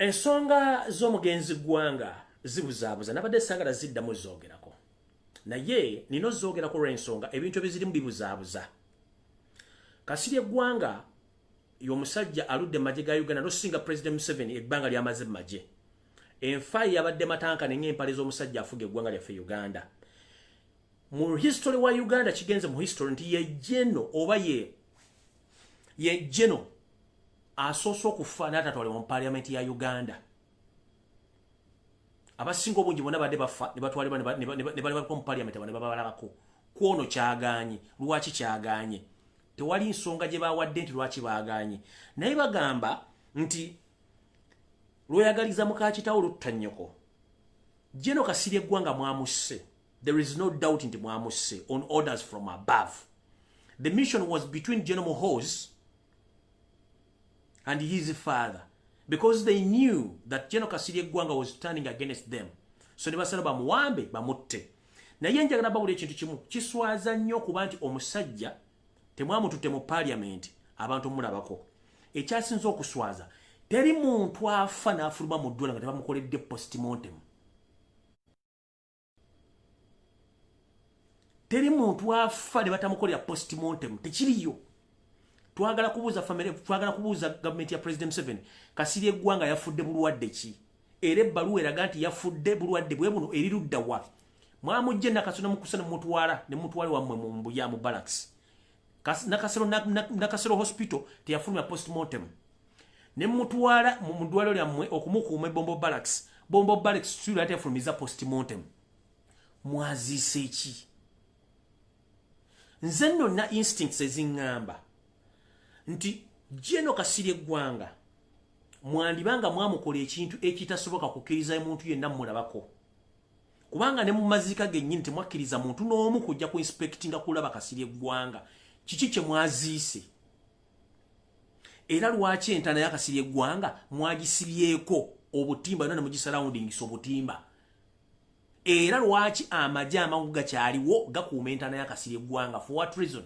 Ensonga z'omugenzi gwanga zibuzaabuza nabadde sangala ziddamu zoogerako. Naye nino zoogerako lw'ensonga ebintu ebizirimu bibuzaabuza. Kasirye Gwanga y'omusajja aludde mu magye ga Uganda n'osinga President Museveni ebbanga ly'amaze mu magye. Enfaayi yabadde matankane ng'empale z'omusajja afuga eggwanga lyaffe Uganda. Mu history wa Uganda kigenze mu history nti ye Jeno oba ye Jeno asoose okufa n'atatwalibwa mu parliament ya Uganda. Abasinga obungi bonna badde bafa ne batwalibwa ne balibwa mu parliament ne babalabako. Kwono kyagaanye, lwaki kyagaanye? Tewali nsonga gye bawadde nti lwaki baagaanye. Naye bagamba nti lweyagaliza muka kitawo lutta nnyoko. Jeno Kasirye Gwanga mwamusse. There is no doubt nti mwamusse on orders from above. The mission was between General Muhoozi and his father, because they knew that General Kasirye Gwanga was turning against them. So ne basala bamuwambe bamutte. Naye njagala babula ekintu kimu kiswaza nnyo kuba nti omusajja temwamututte mu parliament abantu mulabako. Ekyasinza okuswaza teri muntu afa n'afuluma mu ddwala nga tebamukoledde postmortem. Teri muntu afa ne batamukolera postmortem tekiriyo. Twagala kubuuza family, twagala kubuuza government ya President Museveni, Kasirye Gwanga yafudde bulwadde ki? Era ebbaluwa eraga nti yafudde bulwadde bwe buno erirudda wa? Mwamujje Nakasero mukusana mutwala ne mutwale wammwe mu mbuya mu barracks. Nakasero hospital teyafuluma postmortem. Ne mutwala mu ddwaliro lyammwe okumukuuma Bombo Barracks. Bombo Barracks sura teyafulumiza postmortem. Mwaziise ki? Nze nonna instincts ezingamba nti Jeno Kasirye Gwanga mwandibanga mwamukola ekintu ekitasoboka kukkiriza muntu yenna mulabako. Kubanga ne mu mazika gennyini temwakkiriza muntu n'omu kujja ku inspectinga kulaba Kasirye Gwanga. Kiki kye mwaziise? Era lwaki entana ya Kasirye Gwanga mwagisibyeko obutimba nana mugisurroundings obutimba? Era lwaki amagye amangu gakyaliwo gakuuma entana ya Kasirye Gwanga? For what reason?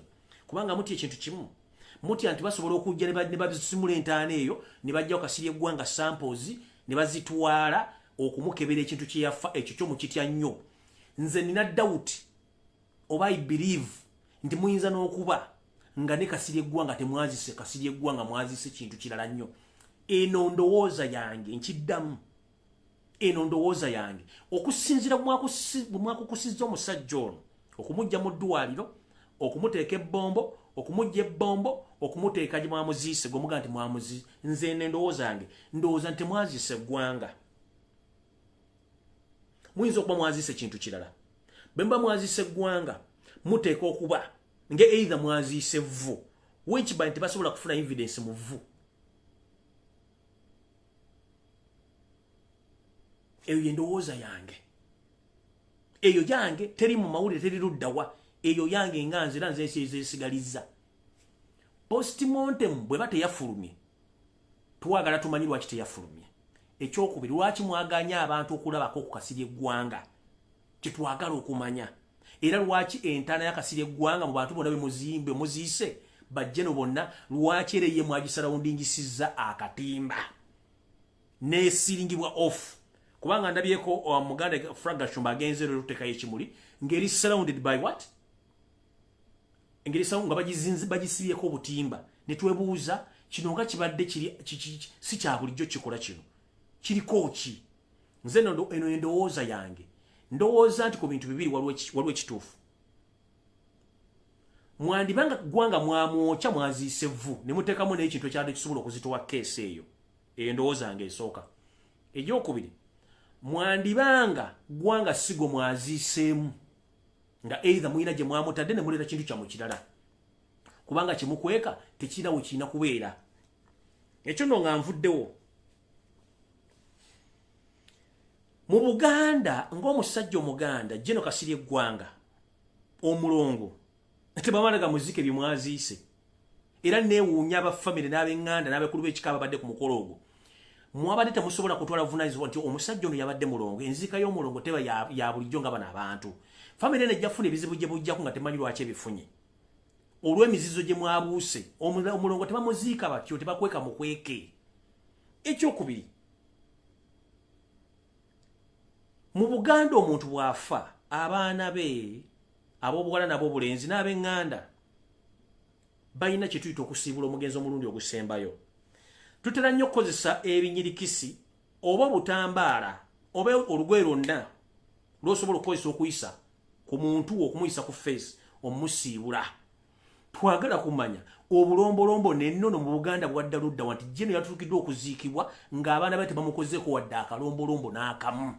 Kubanga muti ekintu kimu muti anti basobola okujja ne babisimula entaana eyo ne bajjawo Kasirye Gwanga samples ne bazitwala okumukebera ekintu kye yafa ekyo kyo mukitya nnyo. Nze nina doubt oba I believe nti muyinza n'okuba nga ne Kasirye Gwanga temwazise Kasirye Gwanga mwazise kintu kirala nnyo. Eno ndowooza yange nkiddamu. Eno ndowooza yange okusinzira mwakukusizza omusajja ono okumujja mu ddwaliro okumuteeka ebbombo okumujja ebbombo okumuteeka gye mwamuziise gwomuga nti mwamuzi. Nze ndowooza yange ndowooza nti mwazise Gwanga. Muyinza okuba mwazise kintu kirala. Bwe mba mwazise Gwanga muteeka okuba nge either mwazise vvu which by nti basobola kufuna evidence mu vvu. Eyo yendowooza yange. Eyo yange teri mu mawulire teri luddawa. Eyo yange nga nzira nze esigalizza. Postmortem bwe bateyafulumye twagala tumanyi lwaki teyafulumye. Ekyokubiri lwaki mwaganya abantu okulabako ku Kasirye Gwanga kitwagala okumanya. Era lwaki entana ya Kasirye Gwanga mu bantu bonna be muziise bajjeno bonna lwaki era ye mwagisurroundingisiza akatimba n'esiringibwa off. Kubanga ndabyeko Muganda Frank Gashumba agenze lero tekayo ekimuli ngeri surrounded by what? Ngeri sound nga bagisibyeko obutimba ne twebuuza kino nga kibadde kiri si kya bulijjo kikola kino kiriko ki? Nze eno endowooza yange ndowooza nti ku bintu bibiri waliwo ekituufu. Mwandibanga Gwanga mwamwokya mwaziise vvu ne muteekamu n'ekintu ekyadde kisobola okuzitowa keesi eyo. Eyo ndowooza yange esooka. Ekyokubiri mwandibanga Gwanga sigo mwaziiseemu nga either muyina gye mwamutadde ne muleeta kintu kya mu kirala. Kubanga kimukweka tekirawo kirina kubeera. Ekyo nno nga nvuddewo. Mu Buganda ng'omusajja Omuganda Jeno Kasirye Gwanga omulongo tebamalaga muzike bye mwaziise. Era neewuunya abafamire n'ab'eŋŋanda n'abakulu b'ekika abadde ku mukolo ogwo. Mwabadde temusobola kutwala buvunaanyizibwa nti omusajja ono yabadde mulongo. Enzika y'omulongo teba ya bulijjo nga bano abantu. Famire eno ejja kufuna ebizibu gye bujjaku nga temanyi lwaki ebifunye. Olw'emizizo gye mwabuuse omulongo tebamuziika batyo tebakweka mukweke. Ekyokubiri mu Buganda omuntu bwafa abaana be abobuwala nabo bulenzi n'abenganda bayina kye tuyita okusiibula omugenzi omulundi ogusembayo. Tutera nnyo okukozesa ebinyirikisi oba butambaala oba olugoye lwonna lw'osobola okukozesa okuyisa ku muntu okumuyisa ku face omusiibula. Twagala kumanya obulombolombo n'ennono mu Buganda bwadda ludda wanti jeno yatuukiddwa okuziikibwa ng'abaana be tebamukozeeko wadde akalombolombo n'akamu.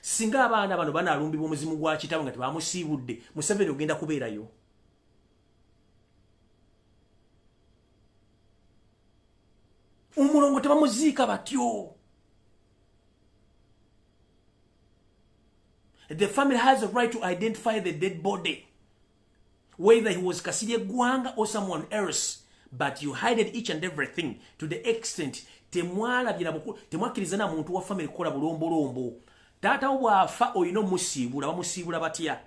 Singa abaana bano banaalumbibwa omuzimu gwa kitaabwe nga tebamusiibudde, Museveni ogenda kubeerayo. Omulongo tebamuziika batyo. The family has a right to identify the dead body, whether he was Kasirye Gwanga or someone else, but you hide each and everything to the extent temwakkiriza na muntu wa family kukola bulombolombo. Taata obwafa oyina omusiibula, bamusiibula batya?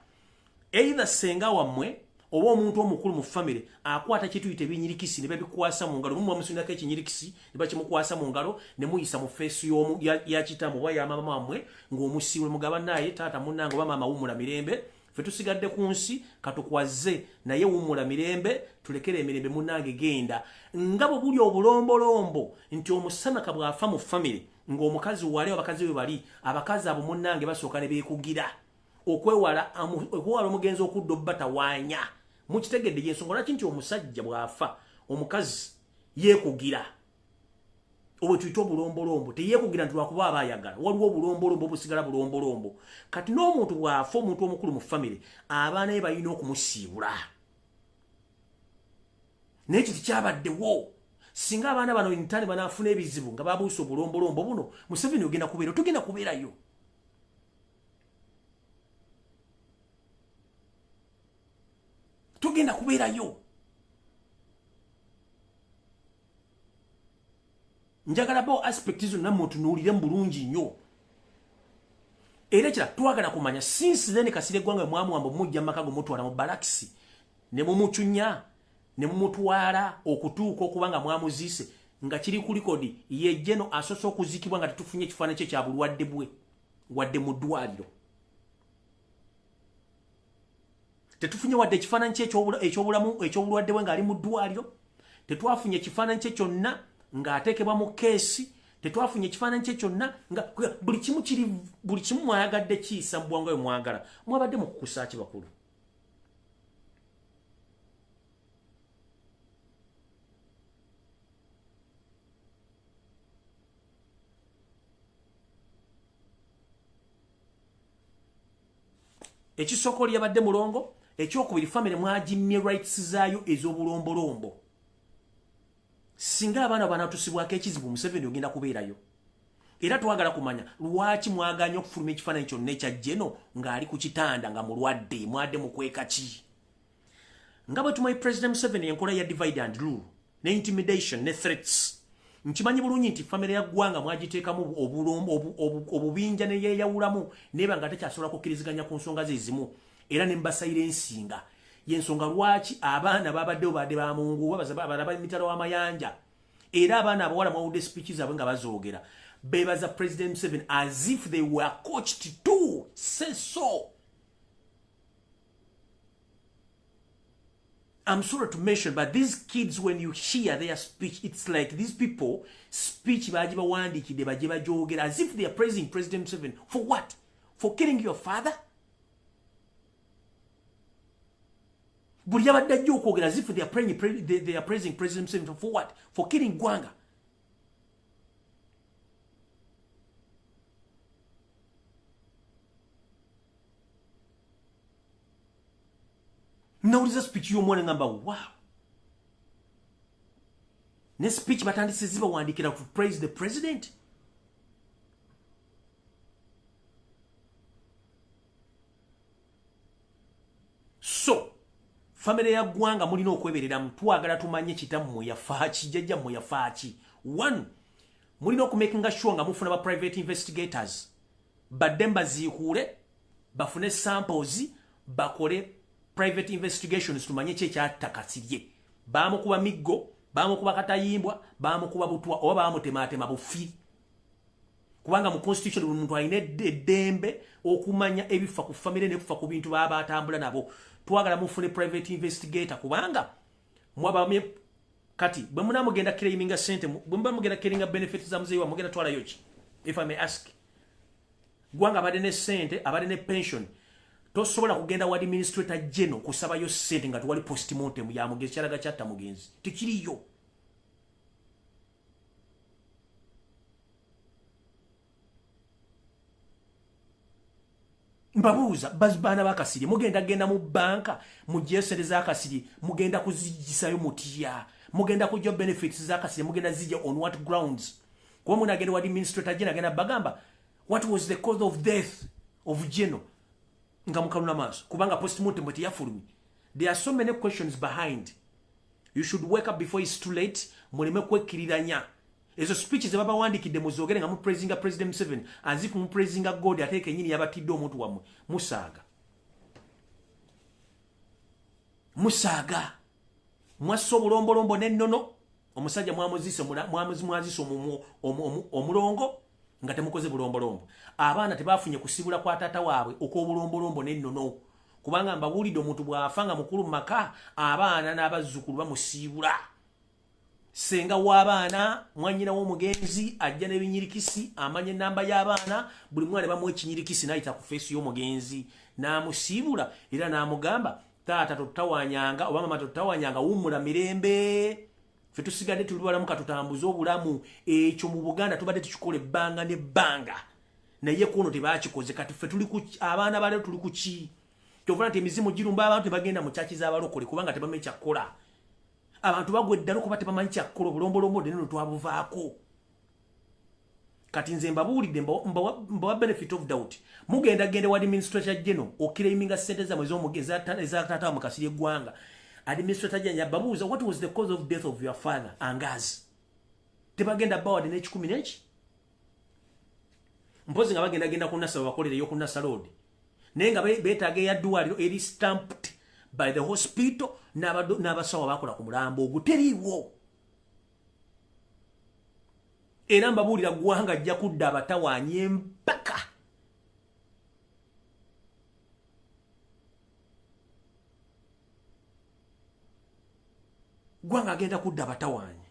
Either senga wammwe oba omuntu omukulu mu family akwata kye tuyita ebinyirikisi ne babikwasa mu ngalo, mumumusundako ekinyirikisi ne bakimukwasa mu ngalo ne muyisa mu face ya kitamu oba ya mama wammwe ng'omusiibula mugaba naye taata munnange oba maama wummula mirembe, ffe tusigadde ku nsi katukwaze naye wummula mirembe, tulekere emirembe munnange genda. Nga bwe buli obulombolombo nti omusanaka bw'afa mu family ng'omukazi wali abakazi be bali, abakazi abo munnange basooka ne beekugira okwewala omugenzi okudda obbatawaanya. Mukitegedde y'ensonga lwaki nti omusajja bw'afa omukazi yeekugira. Obwe tuyita obulombolombo, teyeekugira nti lwakuba aba ayagala, waliwo obulombolombo obusigala bulombolombo. Kati n'omuntu bw'afa, omuntu omukulu mu family, abaana be balina okumusiibula. Naye kiti kyabaddewo. Singa abaana bano intani banaafuna ebizibu nga babuusa obulombolombo buno, Museveni ogenda kubeera, tugenda kubeerayo. Tugenda kubeerayo. Njagala bo aspect zonna mutunuulire mu bulungi nnyo. Era kira twagala kumanya since then Kasirye Gwanga mwamuwamba mujja mu maka go mutwala mu balakisi ne mumucunya ne mumutwala okutuuka okubanga mwamuziise nga kiri ku likodi ye jeno asoso okuzikibwa nga tetufunye ekifaananyi kye kya bulwadde bwe wadde mu ddwaliro. Tetufunye wadde ekifaananyi kye eky'obulwadde bwe ng'ali mu ddwaliro. Tetwafunye ekifaananyi kye kyonna ng'ateekebwa mu keesi. Tetwafunye ekifaananyi kye kyonna nga buli kimu mwayagadde kiyisa mu bwangu bwe mwagala. Mwabadde mu kukusa ki bakulu? Ekisoko lyabadde mulongo, ekyokubiri family mwagimmye rights zaayo ez'obulombolombo. Singa abaana banatusibwako ekizibu, Museveni ogenda kubeerayo. Era twagala kumanya lwaki mwaganya okufuluma ekifaananyi kyonna ekya jeno ng'ali ku kitanda nga mulwadde, mwadde mu kweka ki? Nga bwe tumanyi President Museveni enkola ya divide and rule, ne intimidation, ne threats. Nkimanyi bulungi nti family ya Gwanga mwagiteekamu obubinja ne yeeyawulamu neba nga tekyasobola kukkiriziganya ku nsonga ze ezimu, era ne mbasayira ensinga. Y'ensonga lwaki abaana babaddewo badde ba Mungu balaba emitala w'amayanja, era abaana abawala mwawudde speeches zaabwe nga bazoogera beebaza President Museveni as if they were coached to say so. I'm sorry to mention, but these kids, when you hear their speech, it's like these people speech baji bawandikide baje bajogera as if they are praising President Museveni. For what? For killing your father? Buli yabadde ajja okwogera as if they are praising President Museveni. For what? For killing Gwanga. Nawuliza speech y'omwana ngamba wow. Ne speech batandise zibawandikira to praise the president. So, family ya Gwanga mulina okweberera mutwagala tumanye kitammwe yafaaki, jjajjammwe yafaaki. One, mulina okumakinga sure nga mufuna ba private investigators. Badde mbaziikuule, bafune samples, bakole private investigations tumanye kye kyatta Kasirye. Baamukuba miggo, baamukuba katayimbwa, baamukuba butwa, oba baamutemaatema bufi. kubanga mu constitution buli muntu alina eddembe okumanya ebifa ku family ne kufa ku bintu baba atambula nabo. Twagala mufune private investigator kubanga mwabamye kati bwe munamugenda claiminga sente bwe mugenda claiminga benefits za muzeyi wa mugenda twala yoki, if I may ask. Gwanga abade ne sente abade ne pension tosobola kugenda wa administrator general kusaba yo sente nga tuwali postmortem ya mugenzi kyalaga kyatta mugenzi tikiriyo. Mbabuuza bazibana bakasiri mugenda genda mu banka mujesereza akasiri mugenda kuzigisayo mutiya mugenda kujja benefits za akasiri mugenda zije on what grounds kwa muna agenda wa administrator general agenda bagamba what was the cause of death of General nga mukaluna maso kubanga postmortem bweti yafulumi. There are so many questions behind. You should wake up before it's too late. Muleme kwekiriranya ezo speeches baba wandikide muzogere nga mu praising President Museveni as if mu praising God ateke nyini yabatidde omuntu wamwe musaga mwaso bulombolombo nennono omusajja mwamuzise omulongo nga temukoze bulombolombo. Abaana tebafunye kusibula kwa tata waabwe okobulombolombo nennono kubanga mbabulidde omuntu bwafanga mukulu maka abaana n'abazzukulu bamusibula. Senga w'abaana mwanyina w'omugenzi ajja n'ebinyirikisi amanye namba y'abaana buli mwana bamuwa ekinyirikisi n'ayita ku feesi y'omugenzi n'amusiibula era n'amugamba taata totawanyanga oba mama totawanyanga wummula mirembe ffe tusigadde tuli balamu katutambuze obulamu. Ekyo mu Buganda tubadde tukikola ebbanga n'ebbanga naye kuno tebakikoze kati ffe tuli ku abaana baleo tuli ku ki kyovula nti emizimu girumba abantu tebagenda mu kyaki z'abalokole kubanga tebamanyi kyakkola. Abantu bagweddalo kuba tebamanyi kyakkola obulombolombo neno twabuvaako. Kati nze mbabuulidde mbawa benefit of doubt mugenda gende wa administrator general okiraiminga sente zamwe eza taata mu kasiri eggwanga. Administrator general babuuza what was the cause of death of your father Angazi tebagenda bawadi n'ekikumi n'eki mpozi nga bagenda genda ku Nassau bakolereyo ku Nassau Road naye nga beetaaga eyaddwaliro eri stamped by the hospital n'abasawo bakola ku mulambo ogwo teriiwo. Era mbabuulira ggwanga ajja kudda abatawaanya empaka. Gwanga agenda kudda abatawaanya